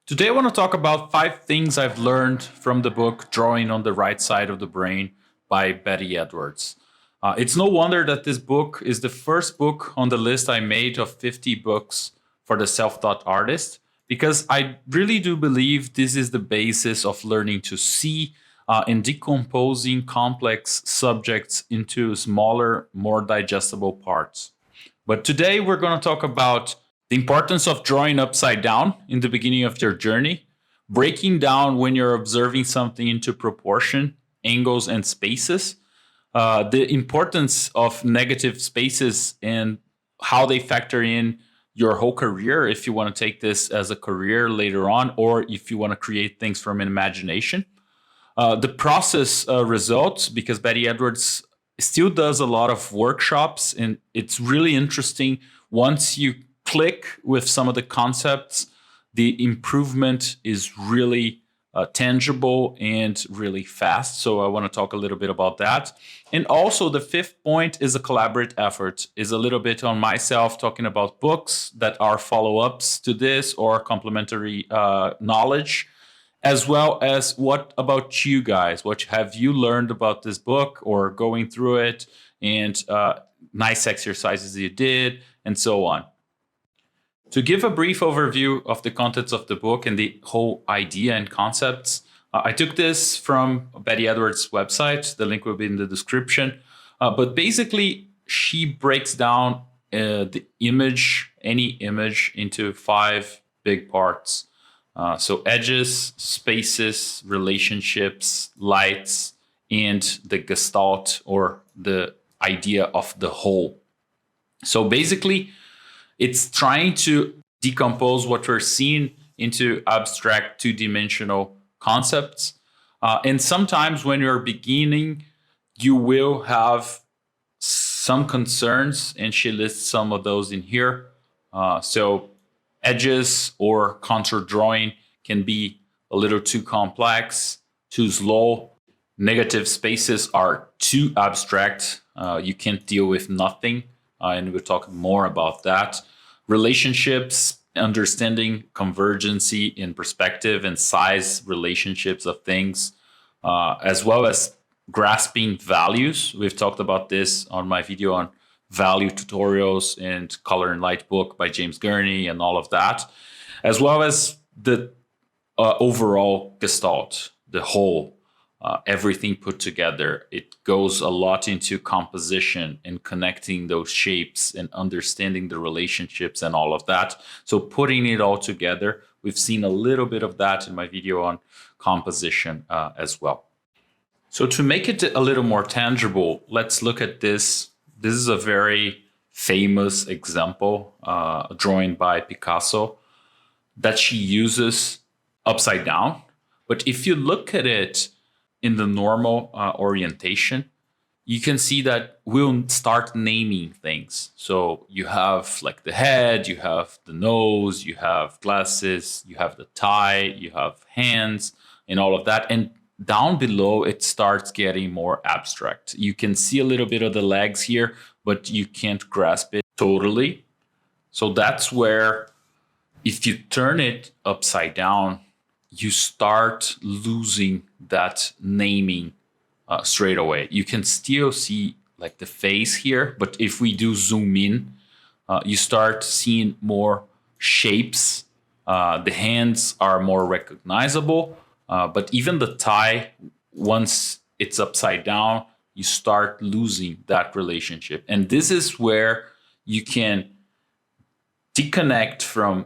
Today, I want to talk about 5 things I've learned from the book Drawing on the Right Side of the Brain by Betty Edwards. It's no wonder that this book is the first book on the list I made of 50 books for the self taught artist, because I really do believe this is the basis of learning to see and decomposing complex subjects into smaller, more digestible parts. But today, we're going to talk about the importance of drawing upside down in the beginning of your journey, breaking down when you're observing something into proportion, angles, and spaces, the importance of negative spaces and how they factor in your whole career if you want to take this as a career later on, or if you want to create things from imagination. The process results, because Betty Edwards still does a lot of workshops, and it's really interesting once you click with some of the concepts. The improvement is really tangible and really fast. So I want to talk a little bit about that. And also the fifth point is a collaborative effort, is a little bit on myself talking about books that are follow-ups to this or complementary knowledge, as well as what about you guys? What have you learned about this book or going through it, and nice exercises you did, and so on. To give a brief overview of the contents of the book and the whole idea and concepts, I took this from Betty Edwards' website. The link will be in the description. But basically, she breaks down the image, any image, into 5 big parts. So edges, spaces, relationships, lights, and the gestalt, or the idea of the whole. So basically, it's trying to decompose what we're seeing into abstract 2-dimensional concepts. And sometimes when you're beginning, you will have some concerns, and she lists some of those in here. So edges or contour drawing can be a little too complex, too slow. Negative spaces are too abstract. You can't deal with nothing. And we'll talk more about that. Relationships, understanding convergency in perspective and size relationships of things, as well as grasping values. We've talked about this on my video on value tutorials and Color and Light book by James Gurney and all of that, as well as the overall gestalt, the whole. Everything put together. It goes a lot into composition and connecting those shapes and understanding the relationships and all of that. So putting it all together, we've seen a little bit of that in my video on composition as well. So to make it a little more tangible, let's look at this. This is a very famous example, drawing by Picasso, that she uses upside down. But if you look at it in the normal orientation, you can see that we'll start naming things. So you have like the head, you have the nose, you have glasses, you have the tie, you have hands, and all of that. And down below, it starts getting more abstract. You can see a little bit of the legs here, but you can't grasp it totally. So that's where, if you turn it upside down, you start losing that naming straight away. You can still see like the face here, but if we do zoom in, you start seeing more shapes. The hands are more recognizable, but even the tie, once it's upside down, you start losing that relationship. And this is where you can disconnect from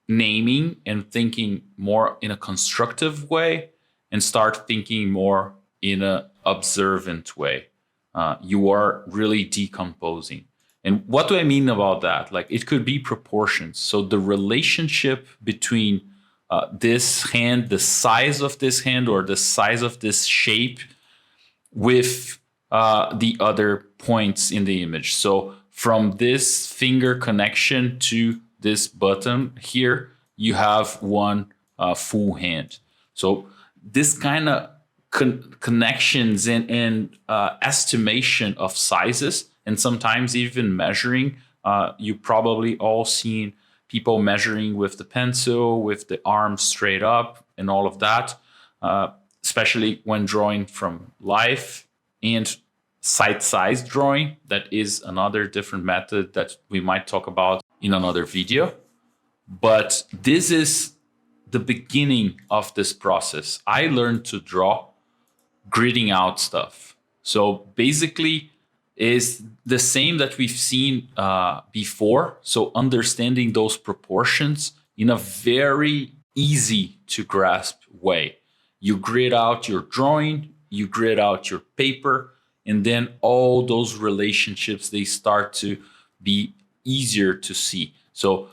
naming and thinking more in a constructive way and start thinking more in an observant way. You are really decomposing. And what do I mean about that? Like, it could be proportions. So the relationship between this hand, the size of this hand, or the size of this shape with the other points in the image. So from this finger connection to this button here, you have one full hand. So this kind of connections and estimation of sizes, and sometimes even measuring, you probably all seen people measuring with the pencil, with the arm straight up and all of that, especially when drawing from life, and size drawing. That is another different method that we might talk about in another video. But this is the beginning of this process. I learned to draw gridding out stuff. So basically is the same that we've seen before. So understanding those proportions in a very easy to grasp way. You grid out your drawing, you grid out your paper, and then all those relationships, they start to be easier to see. So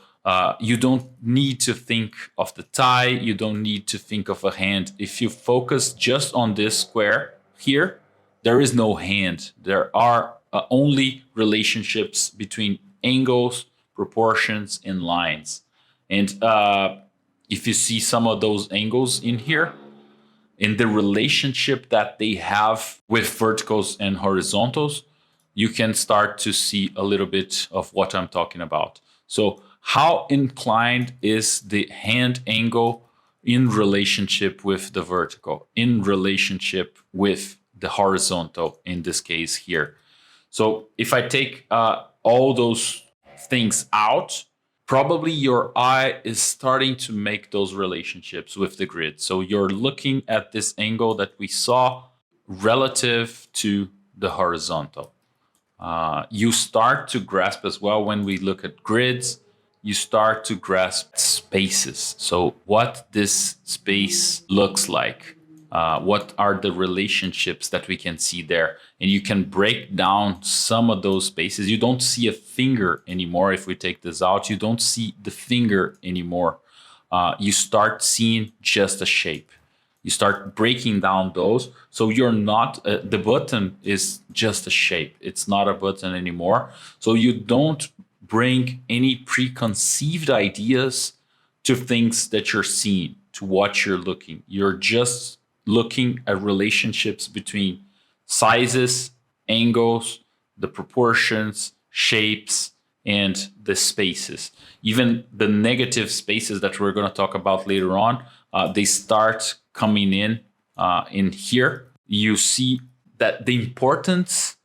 you don't need to think of the tie. You don't need to think of a hand. If you focus just on this square here, there is no hand. There are only relationships between angles, proportions, and lines. And if you see some of those angles in here, in the relationship that they have with verticals and horizontals, you can start to see a little bit of what I'm talking about. So how inclined is the hand angle in relationship with the vertical, in relationship with the horizontal in this case here? So if I take all those things out, probably your eye is starting to make those relationships with the grid. So you're looking at this angle that we saw relative to the horizontal. You start to grasp as well when we look at grids, you start to grasp spaces. So what this space looks like, what are the relationships that we can see there? And you can break down some of those spaces. You don't see a finger anymore. If we take this out, you don't see the finger anymore. You start seeing just a shape. You start breaking down those. So you're not, the button is just a shape. It's not a button anymore. So you don't bring any preconceived ideas to things that you're seeing, to what you're looking. You're just looking at relationships between sizes, angles, the proportions, shapes, and the spaces. Even the negative spaces that we're going to talk about later on, they start coming in here. You see that the importance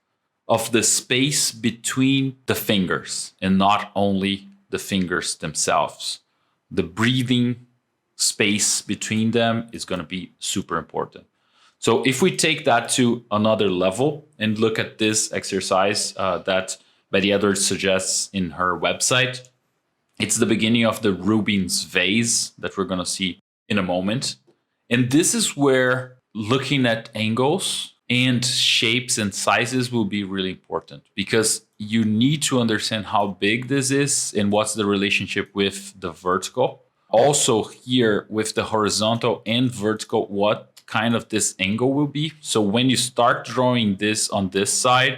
of the space between the fingers, and not only the fingers themselves. The breathing space between them is going to be super important. So if we take that to another level and look at this exercise that Betty Edwards suggests in her website, it's the beginning of the Rubin's vase that we're going to see in a moment. And this is where looking at angles and shapes and sizes will be really important, because you need to understand how big this is and what's the relationship with the vertical. Also here with the horizontal and vertical, what kind of this angle will be. So when you start drawing this on this side,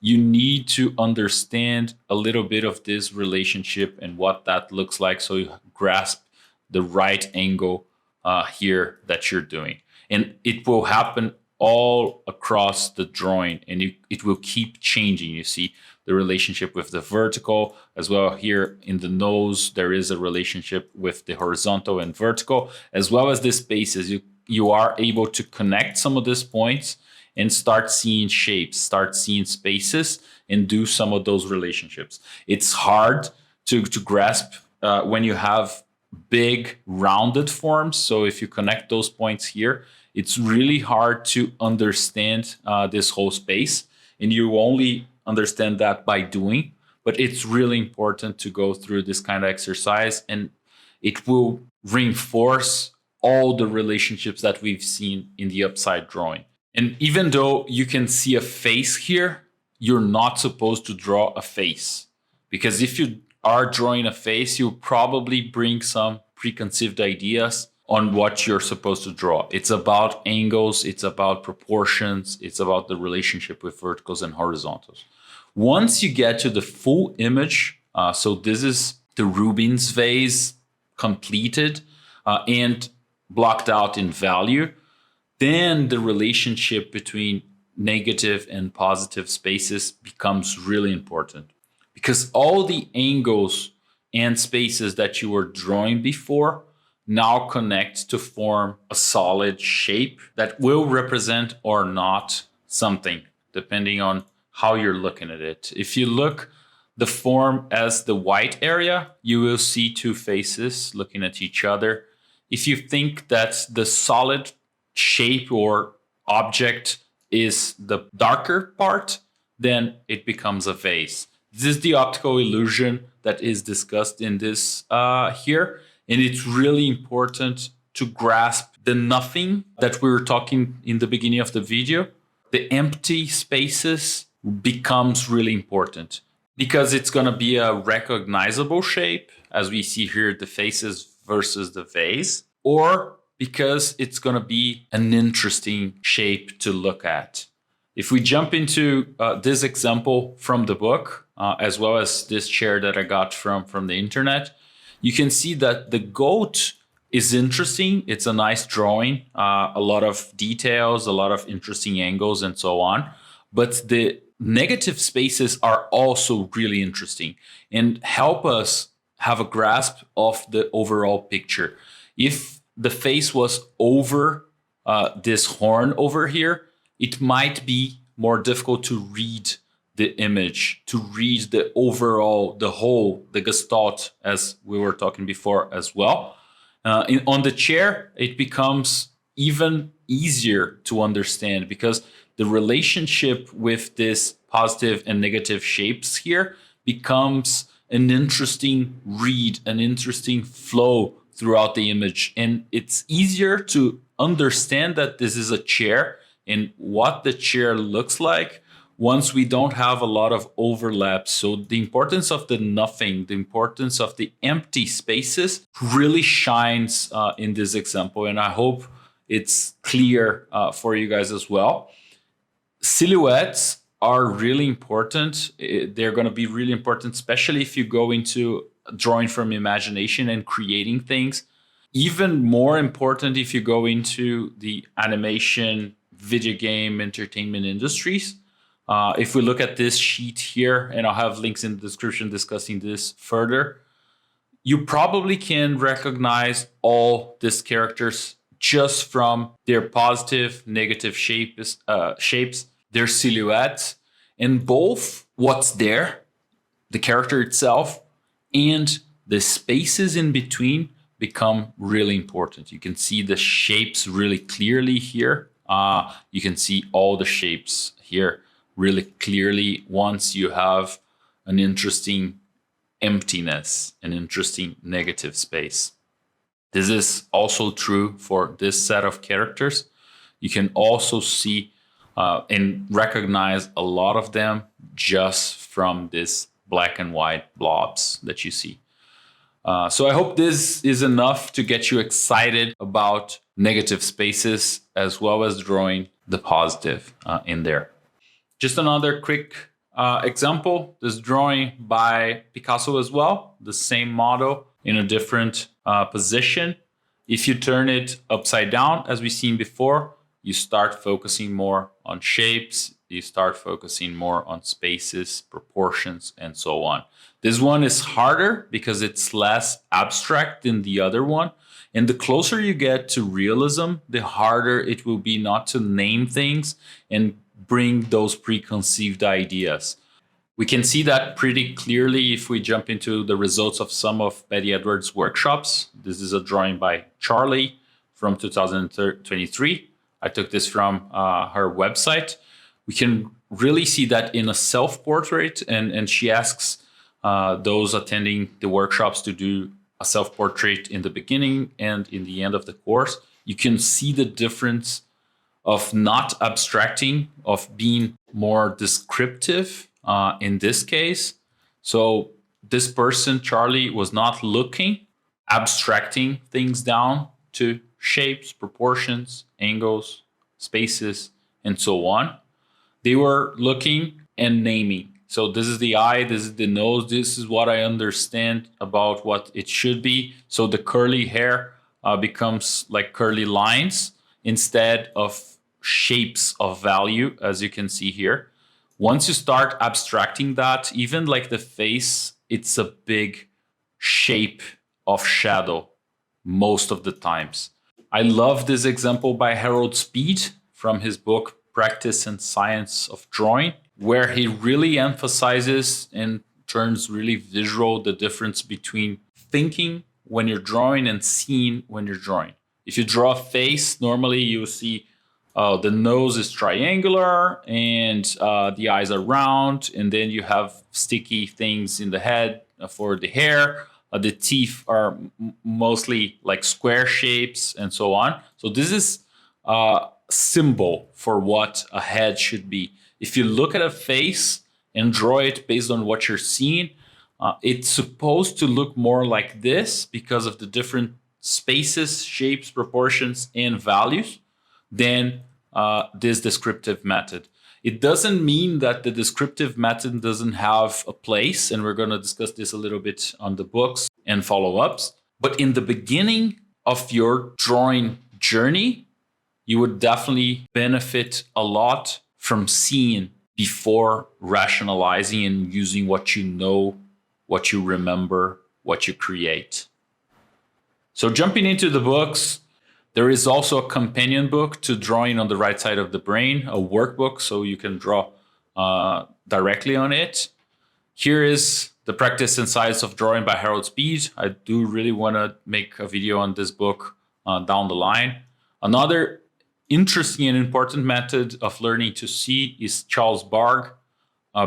you need to understand a little bit of this relationship and what that looks like, so you grasp the right angle here that you're doing. And it will happen all across the drawing, and it will keep changing. You see the relationship with the vertical as well. Here in the nose, there is a relationship with the horizontal and vertical, as well as the spaces. You are able to connect some of these points and start seeing shapes, start seeing spaces, and do some of those relationships. It's hard to grasp when you have big rounded forms. So if you connect those points here, it's really hard to understand this whole space. And you only understand that by doing. But it's really important to go through this kind of exercise, and it will reinforce all the relationships that we've seen in the upside drawing. And even though you can see a face here, you're not supposed to draw a face, because if you are drawing a face, you'll probably bring some preconceived ideas on what you're supposed to draw. It's about angles, it's about proportions, it's about the relationship with verticals and horizontals. Once you get to the full image, so this is the Rubin's vase completed and blocked out in value, then the relationship between negative and positive spaces becomes really important, because all the angles and spaces that you were drawing before now connect to form a solid shape that will represent or not something, depending on how you're looking at it. If you look the form as the white area, you will see two faces looking at each other. If you think that the solid shape or object is the darker part, then it becomes a vase. This is the optical illusion that is discussed in this here. And it's really important to grasp the nothing that we were talking in the beginning of the video. The empty spaces becomes really important because it's going to be a recognizable shape, as we see here, the faces versus the vase, or because it's going to be an interesting shape to look at. If we jump into this example from the book, as well as this chair that I got from the internet, you can see that the goat is interesting. It's a nice drawing, a lot of details, a lot of interesting angles, and so on. But the negative spaces are also really interesting and help us have a grasp of the overall picture. If the face was over this horn over here, it might be more difficult to read the image, to read the overall, the whole, the gestalt, as we were talking before as well. On the chair, it becomes even easier to understand because the relationship with this positive and negative shapes here becomes an interesting read, an interesting flow throughout the image. And it's easier to understand that this is a chair and what the chair looks like once we don't have a lot of overlap. So the importance of the nothing, the importance of the empty spaces really shines in this example. And I hope it's clear for you guys as well. Silhouettes are really important. They're going to be really important, especially if you go into drawing from imagination and creating things. Even more important if you go into the animation, video game, entertainment industries. If we look at this sheet here, and I'll have links in the description discussing this further, you probably can recognize all these characters just from their positive, negative shapes, their silhouettes, and both what's there, the character itself, and the spaces in between become really important. You can see the shapes really clearly here. You can see all the shapes here really clearly once you have an interesting emptiness, an interesting negative space. This is also true for this set of characters. You can also see and recognize a lot of them just from this black and white blobs that you see. So I hope this is enough to get you excited about negative spaces as well as drawing the positive in there. Just another quick example, this drawing by Picasso as well, the same model in a different position. If you turn it upside down, as we've seen before, you start focusing more on shapes, you start focusing more on spaces, proportions, and so on. This one is harder because it's less abstract than the other one. And the closer you get to realism, the harder it will be not to name things and bring those preconceived ideas. We can see that pretty clearly if we jump into the results of some of Betty Edwards' workshops. This is a drawing by Charlie from 2023. I took this from her website. We can really see that in a self-portrait, and she asks those attending the workshops to do a self-portrait in the beginning and in the end of the course. You can see the difference of not abstracting, of being more descriptive in this case. So this person, Charlie, was not looking, abstracting things down to shapes, proportions, angles, spaces, and so on. They were looking and naming. So this is the eye, this is the nose, this is what I understand about what it should be. So the curly hair becomes like curly lines instead of shapes of value, as you can see here. Once you start abstracting that, even like the face, it's a big shape of shadow most of the times. I love this example by Harold Speed from his book Practice and Science of Drawing, where he really emphasizes and turns really visual the difference between thinking when you're drawing and seeing when you're drawing. If you draw a face, normally you see the nose is triangular and the eyes are round, and then you have sticky things in the head for the hair. The teeth are mostly like square shapes and so on. So this is a symbol for what a head should be. If you look at a face and draw it based on what you're seeing, it's supposed to look more like this because of the different spaces, shapes, proportions, and values than this descriptive method. It doesn't mean that the descriptive method doesn't have a place, and we're going to discuss this a little bit on the books and follow-ups. But in the beginning of your drawing journey, you would definitely benefit a lot from seeing before rationalizing and using what you know, what you remember, what you create. So jumping into the books, there is also a companion book to Drawing on the Right Side of the Brain, a workbook, so you can draw directly on it. Here is The Practice and Science of Drawing by Harold Speed. I do really want to make a video on this book down the line. Another interesting and important method of learning to see is Charles Bargues'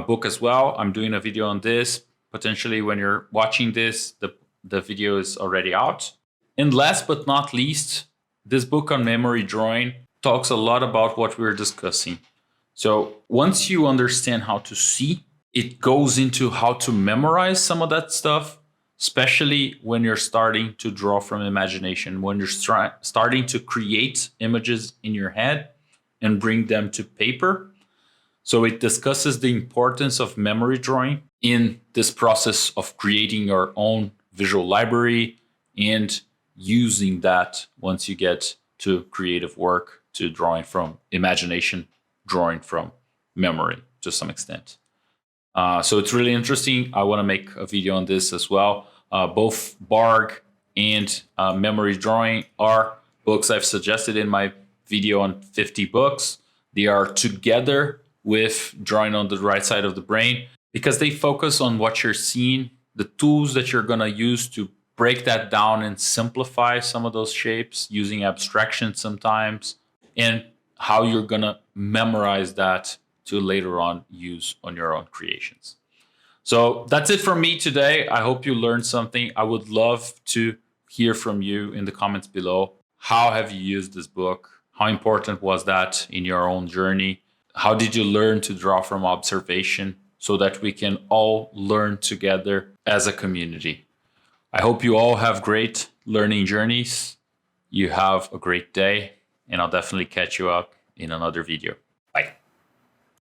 book as well. I'm doing a video on this. Potentially when you're watching this, the video is already out. And last but not least, this book on memory drawing talks a lot about what we're discussing. So once you understand how to see, it goes into how to memorize some of that stuff, especially when you're starting to draw from imagination, when you're starting to create images in your head and bring them to paper. So it discusses the importance of memory drawing in this process of creating your own visual library and using that once you get to creative work, to drawing from imagination, drawing from memory to some extent. So it's really interesting. I want to make a video on this as well. Both Bargues and Memory Drawing are books I've suggested in my video on 50 books. They are together with Drawing on the Right Side of the Brain because they focus on what you're seeing, the tools that you're going to use to break that down and simplify some of those shapes using abstraction sometimes, and how you're going to memorize that to later on use on your own creations. So that's it from me today. I hope you learned something. I would love to hear from you in the comments below. How have you used this book? How important was that in your own journey? How did you learn to draw from observation so that we can all learn together as a community? I hope you all have great learning journeys. You have a great day, and I'll definitely catch you up in another video.